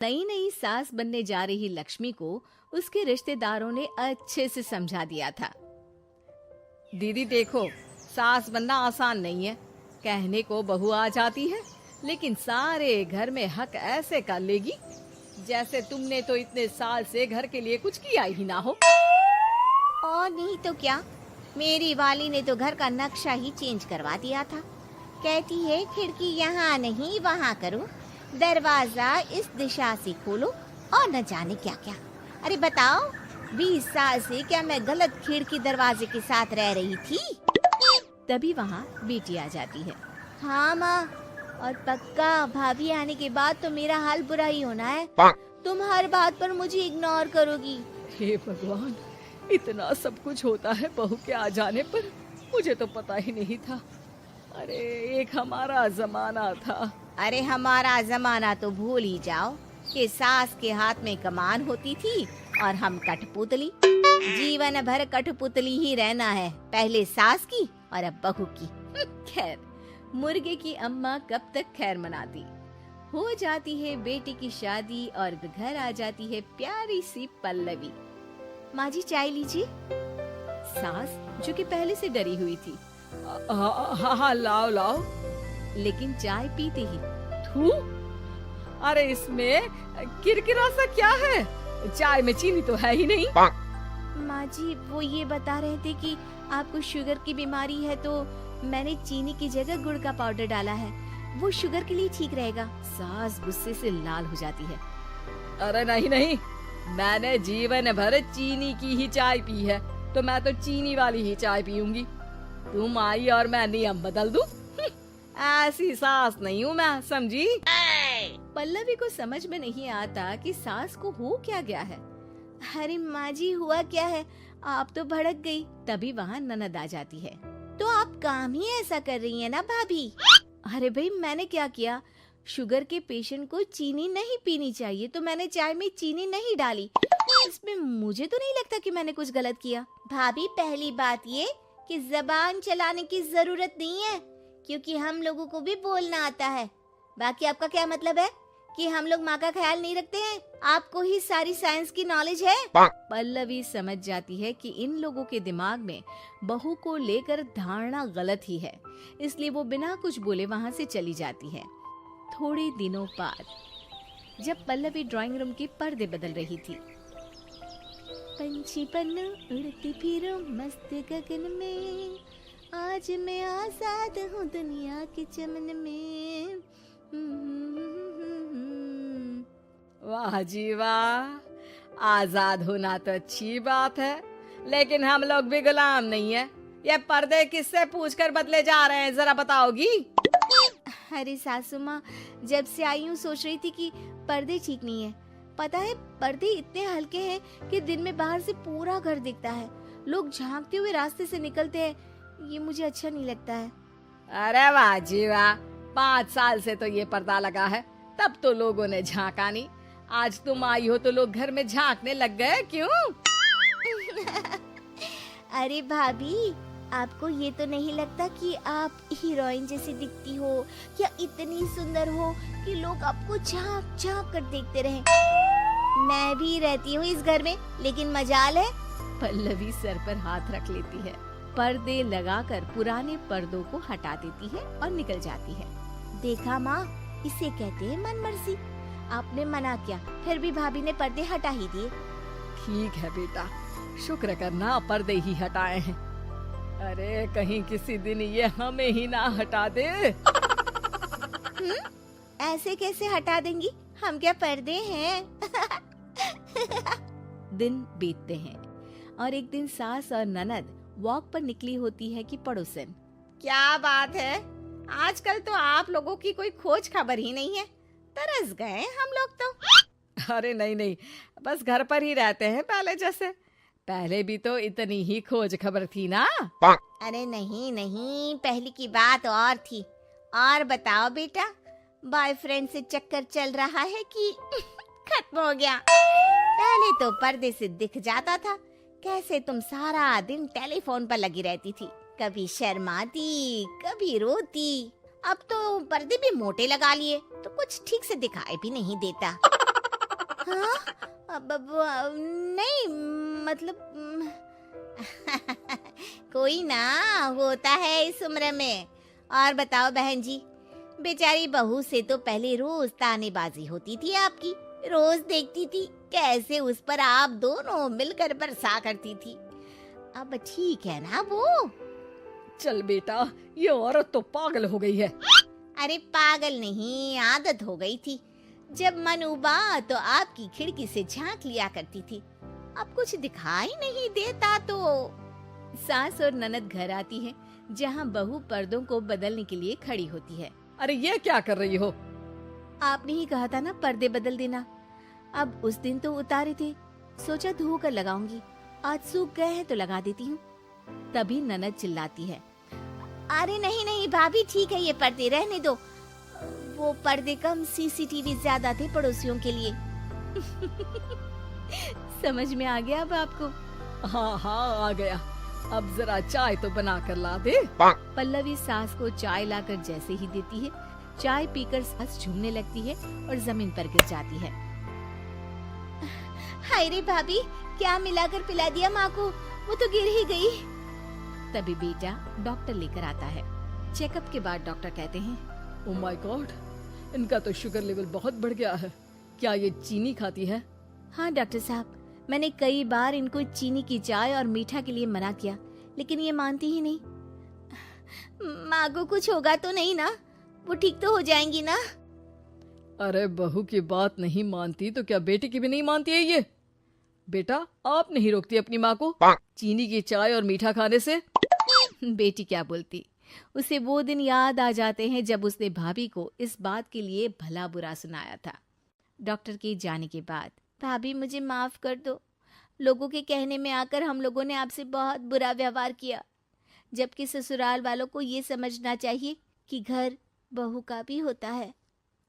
नई नई सास बनने जा रही लक्ष्मी को उसके रिश्तेदारों ने अच्छे से समझा दिया था। दीदी देखो, सास बनना आसान नहीं है। कहने को बहू आ जाती है, लेकिन सारे घर में हक ऐसे कर लेगी जैसे तुमने तो इतने साल से घर के लिए कुछ किया ही ना हो। और नहीं तो क्या, मेरी वाली ने तो घर का नक्शा ही चेंज करवा दिया था। कहती है खिड़की यहाँ नहीं वहाँ करो, दरवाजा इस दिशा से खोलो और न जाने क्या क्या। अरे बताओ, 20 साल से क्या मैं गलत खिड़की दरवाजे के साथ रह रही थी? तभी वहाँ बेटी आ जाती है। हाँ माँ, और पक्का भाभी आने के बाद तो मेरा हाल बुरा ही होना है। तुम हर बात पर मुझे इग्नोर करोगी। हे भगवान, इतना सब कुछ होता है बहू के आ जाने पर, मुझे तो पता ही नहीं था। अरे एक हमारा जमाना था। अरे हमारा जमाना तो भूल ही जाओ कि सास के हाथ में कमान होती थी और हम कठपुतली। जीवन भर कठपुतली ही रहना है, पहले सास की और अब बहू की। खैर, मुर्गे की अम्मा कब तक खैर मनाती। हो जाती है बेटी की शादी और घर आ जाती है प्यारी सी पल्लवी। माँ जी चाय लीजिए। सास जो कि पहले से डरी हुई थी, हाँ लाओ लाओ, लेकिन चाय पीते ही थू, अरे इसमें किरकिरा सा क्या है? चाय में चीनी तो है ही नहीं। माँ जी वो ये बता रहे थे कि आपको शुगर की बीमारी है, तो मैंने चीनी की जगह गुड़ का पाउडर डाला है, वो शुगर के लिए ठीक रहेगा। सास गुस्से से लाल हो जाती है। अरे नहीं नहीं, मैंने जीवन भर चीनी की ही चाय पी है, तो मैं तो चीनी वाली ही चाय पीऊंगी। तुम आई और मैं नियम बदल दूं? ऐसी सास नहीं हूँ मैं, समझी? पल्लवी को समझ में नहीं आता कि सास को हो क्या गया है। अरे माँ जी हुआ क्या है, आप तो भड़क गई। तभी वहाँ ननद आ जाती है। तो आप काम ही ऐसा कर रही है ना भाभी? अरे भाई मैंने क्या किया? शुगर के पेशेंट को चीनी नहीं पीनी चाहिए, तो मैंने चाय में चीनी नहीं डाली। इसमें मुझे तो नहीं लगता कि मैंने कुछ गलत किया। भाभी पहली बात ये कि जबान चलाने की जरूरत नहीं है, क्योंकि हम लोगों को भी बोलना आता है। बाकी आपका क्या मतलब है कि हम लोग माँ का ख्याल नहीं रखते हैं? आपको ही सारी साइंस की नॉलेज है। पल्लवी समझ जाती है कि इन लोगों के दिमाग में बहू को लेकर धारणा गलत ही है, इसलिए वो बिना कुछ बोले वहाँ से चली जाती है। थोड़े दिनों बाद जब पल्लवी ड्राइंग रूम के पर्दे बदल रही थी, पंछी पन्नू उड़ती फिरूं मस्त गगन में, आज मैं आजाद हूँ दुनिया के चमन में। वाह जी वाह, आजाद होना तो अच्छी बात है, लेकिन हम लोग भी गुलाम नहीं है। ये पर्दे किससे पूछकर बदले जा रहे हैं, जरा बताओगी? अरे सासू माँ, जब से आई हूँ सोच रही थी कि पर्दे ठीक नहीं है। पता है पर्दे इतने हल्के हैं कि दिन में बाहर से पूरा घर दिखता है, लोग झांकते हुए रास्ते से निकलते हैं, ये मुझे अच्छा नहीं लगता है। अरे वाह जी वाह, 5 साल से तो ये पर्दा लगा है, तब तो लोगों ने झांका नहीं। आज तुम आई हो तो लोग घर में झांकने लग गए, क्यों? अरे भाभी, आपको ये तो नहीं लगता कि आप हीरोइन जैसी दिखती हो या इतनी सुंदर हो कि लोग आपको झांक झांक कर देखते रहे? मैं भी रहती हूँ इस घर में, लेकिन मजाल है। पल्लवी सर पर हाथ रख लेती है, पर्दे लगाकर पुराने पर्दों को हटा देती है और निकल जाती है। देखा माँ, इसे कहते हैं मनमर्जी। आपने मना किया, फिर भी भाभी ने पर्दे हटा ही दिए। ठीक है बेटा, शुक्र करना पर्दे ही हटाए हैं। अरे कहीं किसी दिन ये हमें ही ना हटा दे। ऐसे कैसे हटा देंगी, हम क्या पर्दे हैं? दिन बीतते हैं और एक दिन सास और ननद वॉक पर निकली होती है कि पड़ोसन। क्या बात है, आजकल तो आप लोगों की कोई खोज खबर ही नहीं है। तरस गए हम लोग तो। अरे नहीं नहीं, बस घर पर ही रहते हैं पहले जैसे। पहले भी तो इतनी ही खोज खबर थी ना। अरे नहीं नहीं, पहले की बात और थी। और बताओ बेटा, बॉयफ्रेंड से चक्कर चल रहा है कि खत्म हो गया? पहले तो पर्दे से दिख जाता था कैसे तुम सारा दिन टेलीफोन पर लगी रहती थी, कभी शर्माती कभी रोती। अब तो पर्दे भी मोटे लगा लिए तो कुछ ठीक से दिखाई भी नहीं देता। हाँ? नहीं, मतलब कोई ना, होता है इस उम्र में। और बताओ बहन जी, बेचारी बहू से तो पहले रोज तानेबाजी होती थी आपकी, रोज देखती थी कैसे उस पर आप दोनों मिलकर बरसा करती थी। अब ठीक है ना वो? चल बेटा, ये औरत तो पागल हो गई है। अरे पागल नहीं, आदत हो गई थी। जब मन उबा तो आपकी खिड़की से झांक लिया करती थी, अब कुछ दिखाई नहीं देता तो। सास और ननद घर आती है, जहाँ बहू पर्दों को बदलने के लिए खड़ी होती है। अरे ये क्या कर रही हो? आपने ही कहा था ना पर्दे बदल देना। अब उस दिन तो उतारे थे, सोचा धो कर लगाऊंगी, आज सूख गए हैं तो लगा देती हूँ। तभी ननद चिल्लाती है, अरे नहीं नहीं भाभी, ठीक है ये पर्दे रहने दो। वो पर्दे कम, सीसीटीवी ज्यादा थे पड़ोसियों के लिए। समझ में आ गया अब आपको? हाँ हाँ आ गया। अब जरा चाय तो बना कर ला दे। पल्लवी सास को चाय लाकर जैसे ही देती है, चाय पीकर सास झूमने लगती है और जमीन पर गिर जाती है। हाय रे भाभी, क्या मिलाकर पिला दिया माँ को, वो तो गिर ही गई। तभी बेटा डॉक्टर लेकर आता है। चेकअप के बाद डॉक्टर कहते हैं, ओह माय गॉड, इनका तो शुगर लेवल बहुत बढ़ गया है। क्या ये चीनी खाती है? हाँ डॉक्टर साहब, मैंने कई बार इनको चीनी की चाय और मीठा के लिए मना किया, लेकिन ये मानती ही नहीं। माँ को कुछ होगा तो नहीं ना? वो ठीक तो हो जाएंगी ना? अरे बहू की बात नहीं मानती तो क्या बेटी की भी नहीं मानती है ये? बेटा, आप नहीं रोकती अपनी माँ को चीनी की चाय और मीठा खाने से? बेटी क्या बोलती, उसे वो दिन याद आ जाते हैं जब उसने भाभी को इस बात के लिए भला बुरा सुनाया था। डॉक्टर के जाने के बाद, भाभी मुझे माफ कर दो, लोगों के कहने में आकर हम लोगों ने आपसे बहुत बुरा व्यवहार किया, जबकि ससुराल वालों को ये समझना चाहिए कि घर बहू का भी होता है।